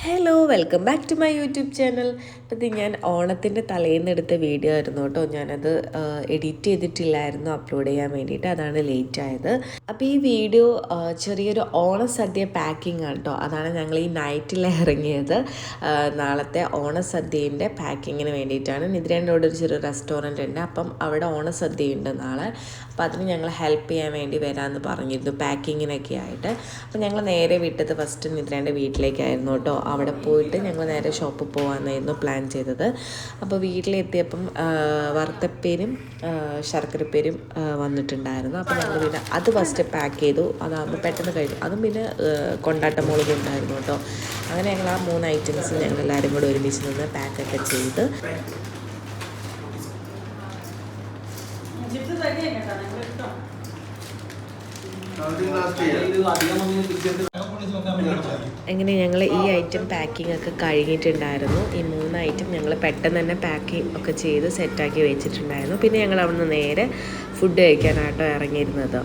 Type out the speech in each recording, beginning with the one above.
Hello welcome back to my YouTube channel. അപ്പോൾ ഇത് ഞാൻ ഓണത്തിൻ്റെ തലേന്ന് എടുത്ത വീഡിയോ ആയിരുന്നു കേട്ടോ. ഞാനത് എഡിറ്റ് ചെയ്തിട്ടില്ലായിരുന്നു അപ്ലോഡ് ചെയ്യാൻ വേണ്ടിയിട്ട്, അതാണ് ലേറ്റ് ആയത്. അപ്പോൾ ഈ വീഡിയോ ചെറിയൊരു ഓണസദ്യ പാക്കിംഗ് ആണ് കേട്ടോ. അതാണ് ഞങ്ങൾ ഈ നൈറ്റിൽ ഇറങ്ങിയത്. നാളത്തെ ഓണസദ്യേൻ്റെ പാക്കിങ്ങിന് വേണ്ടിയിട്ടാണ്. നിദ്രേൻ്റെ അവിടെ ഒരു ചെറിയ റെസ്റ്റോറൻറ്റ് ഉണ്ട്, അപ്പം അവിടെ ഓണസദ്യയുണ്ട് നാളെ. അപ്പോൾ അതിന് ഞങ്ങൾ ഹെൽപ്പ് ചെയ്യാൻ വേണ്ടി വരാമെന്ന് പറഞ്ഞിരുന്നു പാക്കിങ്ങിനൊക്കെ ആയിട്ട്. അപ്പോൾ ഞങ്ങൾ നേരെ വിട്ടത് ഫസ്റ്റ് നിദ്രേൻ്റെ വീട്ടിലേക്കായിരുന്നു കേട്ടോ. അവിടെ പോയിട്ട് ഞങ്ങൾ നേരെ ഷോപ്പിൽ പോകാമെന്നായിരുന്നു പ്ലാൻ ചെയ്തത്. അപ്പോൾ വീട്ടിലെത്തിയപ്പം വറുത്തപ്പേരും ശർക്കരപ്പേരും വന്നിട്ടുണ്ടായിരുന്നു. അപ്പോൾ ഞങ്ങൾ പിന്നെ അത് ഫസ്റ്റ് പാക്ക് ചെയ്തു. അതാകുമ്പോൾ പെട്ടെന്ന് കഴിഞ്ഞു. അതും പിന്നെ കൊണ്ടാട്ടമുളകും ഉണ്ടായിരുന്നു കേട്ടോ. അങ്ങനെ ഞങ്ങൾ ആ 3 ഐറ്റംസ് ഞങ്ങൾ എല്ലാവരും കൂടെ ഒരുമിച്ച് നിന്ന് പാക്കൊക്കെ ചെയ്ത് അങ്ങനെ ഞങ്ങൾ ഈ ഐറ്റം പാക്കിംഗ് ഒക്കെ കഴിഞ്ഞിട്ടുണ്ടായിരുന്നു. ഈ 3 ഐറ്റം ഞങ്ങൾ പെട്ടെന്ന് തന്നെ പാക്കിംഗ് ഒക്കെ ചെയ്ത് സെറ്റാക്കി വെച്ചിട്ടുണ്ടായിരുന്നു. പിന്നെ ഞങ്ങൾ അവിടെ നിന്ന് നേരെ ഫുഡ് കഴിക്കാനായിട്ടോ ഇറങ്ങിയിരുന്നത്.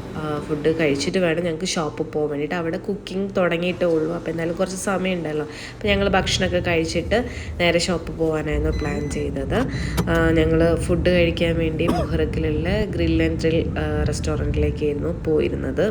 ഫുഡ് കഴിച്ചിട്ട് വേണം ഞങ്ങൾക്ക് ഷോപ്പിൽ പോകാൻ വേണ്ടിയിട്ട്. അവിടെ കുക്കിംഗ് തുടങ്ങിയിട്ടേ ഉള്ളൂ. അപ്പോൾ എന്തായാലും കുറച്ച് സമയം ഉണ്ടല്ലോ. അപ്പോൾ ഞങ്ങൾ ഭക്ഷണമൊക്കെ കഴിച്ചിട്ട് നേരെ ഷോപ്പിൽ പോകാനായിരുന്നു പ്ലാൻ ചെയ്തത്. ഞങ്ങൾ ഫുഡ് കഴിക്കാൻ വേണ്ടി മുഹറക്കിലുള്ള ഗ്രിൽ ആൻഡ് ഡ്രിൽ റെസ്റ്റോറൻറ്റിലേക്കായിരുന്നു പോയിരുന്നത്.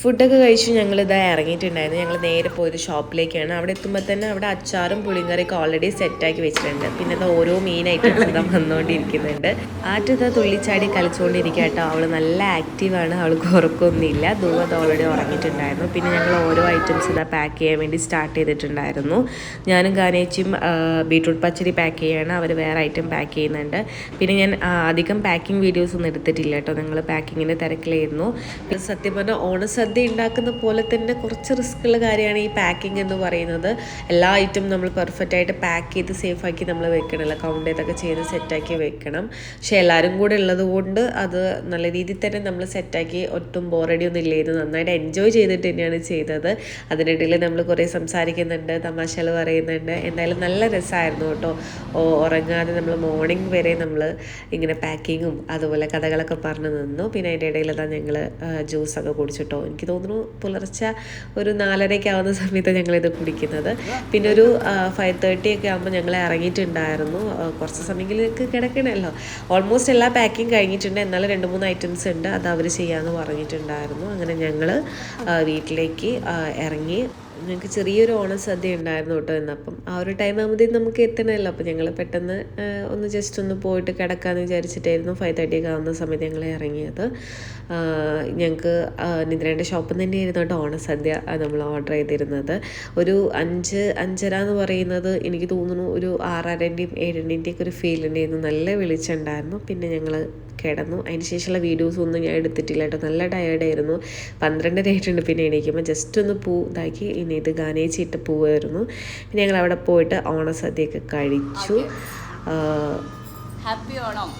ഫുഡൊക്കെ കഴിച്ച് ഞങ്ങളിതാ ഇറങ്ങിയിട്ടുണ്ടായിരുന്നു. ഞങ്ങൾ നേരെ പോയത് ഷോപ്പിലേക്കാണ്. അവിടെ എത്തുമ്പോൾ തന്നെ അവിടെ അച്ചാറും പുളിങ്കറിയൊക്കെ ഓൾറെഡി സെറ്റാക്കി വെച്ചിട്ടുണ്ട്. പിന്നെ അത് ഓരോ മെയിൻ ഐറ്റംസ് ഇതാ വന്നുകൊണ്ടിരിക്കുന്നുണ്ട്. ആറ്റത് തുള്ളിച്ചാടി കളിച്ചുകൊണ്ടിരിക്കുക കേട്ടോ. അവൾ നല്ല ആക്റ്റീവാണ്, അവൾക്ക് ഉറക്കമൊന്നുമില്ല. ദൂവത് ഓൾറെഡി ഉറങ്ങിയിട്ടുണ്ടായിരുന്നു. പിന്നെ ഞങ്ങൾ ഓരോ ഐറ്റംസ് ഇതാ പാക്ക് ചെയ്യാൻ വേണ്ടി സ്റ്റാർട്ട് ചെയ്തിട്ടുണ്ടായിരുന്നു. ഞാനും ഗാനേച്ചിയും ബീട്രൂട്ട് പച്ചടി പാക്ക് ചെയ്യാണ്, അവർ വേറെ ഐറ്റം പാക്ക് ചെയ്യുന്നുണ്ട്. പിന്നെ ഞാൻ അധികം പാക്കിംഗ് വീഡിയോസ് ഒന്നും എടുത്തിട്ടില്ല കേട്ടോ. ഞങ്ങൾ പാക്കിങ്ങിൻ്റെ തിരക്കിലായിരുന്നു. പിന്നെ സത്യം പറഞ്ഞാൽ ഓണസദ്യ ഉണ്ടാക്കുന്ന പോലെ തന്നെ കുറച്ച് റിസ്ക്കുള്ള കാര്യമാണ് ഈ പാക്കിംഗ് എന്ന് പറയുന്നത്. എല്ലാ ഐറ്റം നമ്മൾ പെർഫെക്റ്റ് ആയിട്ട് പാക്ക് ചെയ്ത് സേഫാക്കി നമ്മൾ വെക്കണമല്ലോ, കൗണ്ട് ചെയ്തൊക്കെ ചെയ്ത് സെറ്റാക്കി വെക്കണം. പക്ഷേ എല്ലാവരും കൂടെ ഉള്ളത് കൊണ്ട് അത് നല്ല രീതിയിൽ തന്നെ നമ്മൾ സെറ്റാക്കി, ഒട്ടും ബോറടി ഒന്നും ഇല്ലായിരുന്നു. നന്നായിട്ട് എൻജോയ് ചെയ്തിട്ട് തന്നെയാണ് ചെയ്തത്. അതിനിടയിൽ നമ്മൾ കുറേ സംസാരിക്കുന്നുണ്ട്, തമാശകൾ പറയുന്നുണ്ട്. എന്തായാലും നല്ല രസമായിരുന്നു കേട്ടോ. ഉറങ്ങാതെ നമ്മൾ മോർണിംഗ് വരെ നമ്മൾ ഇങ്ങനെ പാക്കിങ്ങും അതുപോലെ കഥകളൊക്കെ പറഞ്ഞു നിന്നു. പിന്നെ അതിൻ്റെ ഇടയിൽ ഞങ്ങൾ ജ്യൂസൊക്കെ കുടിച്ചിട്ടോ. എനിക്ക് തോന്നുന്നു പുലർച്ചെ ഒരു 4:30 ആവുന്ന സമയത്ത് ഞങ്ങളിത് കുടിക്കുന്നത്. പിന്നെ ഒരു 5:30 ഒക്കെ ആകുമ്പോൾ ഞങ്ങൾ ഇറങ്ങിയിട്ടുണ്ടായിരുന്നു. കുറച്ച് സമയങ്ങളിലേക്ക് കിടക്കണമല്ലോ. ഓൾമോസ്റ്റ് എല്ലാ പാക്കിങ് കഴിഞ്ഞിട്ടുണ്ട്. എന്നാലും 2-3 ഐറ്റംസ് ഉണ്ട്, അത് അവർ ചെയ്യാമെന്ന് പറഞ്ഞിട്ടുണ്ടായിരുന്നു. അങ്ങനെ ഞങ്ങൾ വീട്ടിലേക്ക് ഇറങ്ങി. ഞങ്ങൾക്ക് ചെറിയൊരു ഓണസദ്യ ഉണ്ടായിരുന്നു കേട്ടോ. എന്നപ്പം ആ ഒരു ടൈം ആകുമ്പോഴത്തേക്കും നമുക്ക് എത്തണമല്ലോ. അപ്പോൾ ഞങ്ങൾ പെട്ടെന്ന് ജസ്റ്റ് ഒന്ന് പോയിട്ട് കിടക്കാമെന്ന് വിചാരിച്ചിട്ടായിരുന്നു 5:30 ഒക്കെ ആവുന്ന സമയത്ത് ഞങ്ങൾ ഇറങ്ങിയത്. ഞങ്ങൾക്ക് നിദ്രേൻ്റെ ഷോപ്പിൽ നിന്ന് തന്നെയായിരുന്നു കേട്ടോ ഓണസദ്യ നമ്മൾ ഓർഡർ ചെയ്തിരുന്നത്. ഒരു 5-5:30 എന്ന് പറയുന്നത് എനിക്ക് തോന്നുന്നു ഒരു 6:30-ൻ്റെയും 7:00-ൻ്റെയൊക്കെ ഒരു ഫീൽ ഉണ്ടായിരുന്നു. നല്ല വെളിച്ചമുണ്ടായിരുന്നു. പിന്നെ ഞങ്ങൾ കിടന്നു. അതിന് ശേഷമുള്ള വീഡിയോസൊന്നും ഞാൻ എടുത്തിട്ടില്ല കേട്ടോ. നല്ല ടയേർഡായിരുന്നു. 12:30 ആയിട്ടുണ്ട്. പിന്നെ എണീക്കുമ്പോൾ ജസ്റ്റ് ഒന്ന് ഇതാക്കി. ഇനി ഇത് ഗാനേച്ചിട്ട് പോവായിരുന്നു. പിന്നെ ഞങ്ങൾ അവിടെ പോയിട്ട് ഓണസദ്യയൊക്കെ കഴിച്ചു. ഹാപ്പി ഓണം.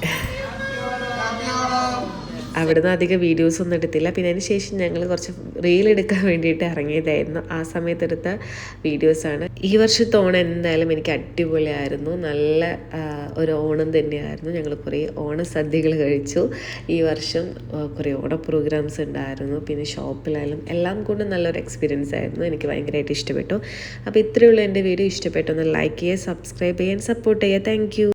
അവിടുന്ന് അധികം വീഡിയോസൊന്നും എടുത്തില്ല. പിന്നെ അതിന് ശേഷം ഞങ്ങൾ കുറച്ച് റീൽ എടുക്കാൻ വേണ്ടിയിട്ട് ഇറങ്ങിയതായിരുന്നു. ആ സമയത്ത് എടുത്ത വീഡിയോസാണ്. ഈ വർഷത്തെ ഓണം എന്തായാലും എനിക്ക് അടിപൊളിയായിരുന്നു. നല്ല ഒരു ഓണം തന്നെയായിരുന്നു. ഞങ്ങൾ കുറേ ഓണസദ്യകൾ കഴിച്ചു. ഈ വർഷം കുറേ ഓണ പ്രോഗ്രാംസ് ഉണ്ടായിരുന്നു. പിന്നെ ഷോപ്പിലായാലും എല്ലാം കൊണ്ടും നല്ലൊരു എക്സ്പീരിയൻസ് ആയിരുന്നു. എനിക്ക് ഭയങ്കരമായിട്ട് ഇഷ്ടപ്പെട്ടു. അപ്പോൾ ഇത്രയുള്ള എൻ്റെ വീഡിയോ ഇഷ്ടപ്പെട്ടൊന്ന് ലൈക്ക് ചെയ്യുക, സബ്സ്ക്രൈബ് ചെയ്യാൻ, സപ്പോർട്ട് ചെയ്യുക. Thank you.